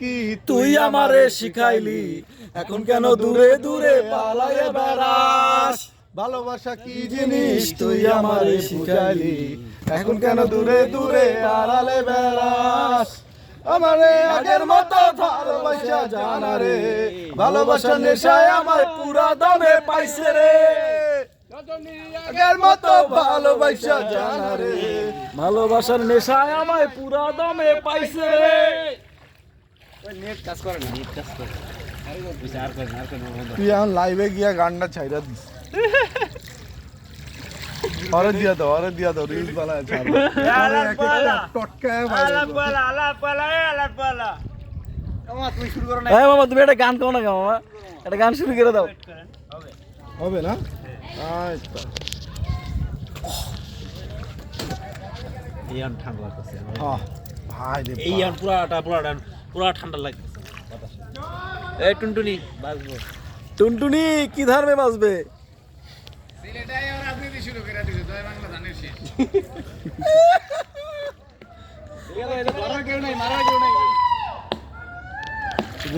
কি তুই আমারে শিখাইলি, এখন কেন দূরে দূরে পালাইয়া বেড়াস? ভালোবাসা কি জিনিস তুই আমারে শিখাইলি, এখন কেন দূরে দূরে আড়ালে বেড়াস? আমারে আগের মতো ভালোবাসা জানা রে, ভালোবাসা নেশায় আমার পুরা দমে পাইছে রে, আগের মতো ভালোবাসা জানা রে। ভালোবাসার নেশায় আমায় পুরা দমে পাইছে রে। তুই এখন লাইভে গিয়া গানটা ছাইরা দিস, অরে দিয়া দাও রিলস বানায় ছাড়ো। টটকায় হ্যাঁ মামা, তুমি একটা গান কও না গো মামা, একটা গান শুরু করে দাও। হবে না? আচ্ছা ঠান্ডা লাগতেছে ভাই রে এই পুরা ঠান্ডা লাগতেছে। এই টুনটুনি বাজবো, টুনটুনি কি ধর্মে বাজবে? সিলেটাই আর রাজনীতি শুরু করে দিছে, জয় বাংলা ধানের শেষ। মারা কেউ নাই, মারা কেউ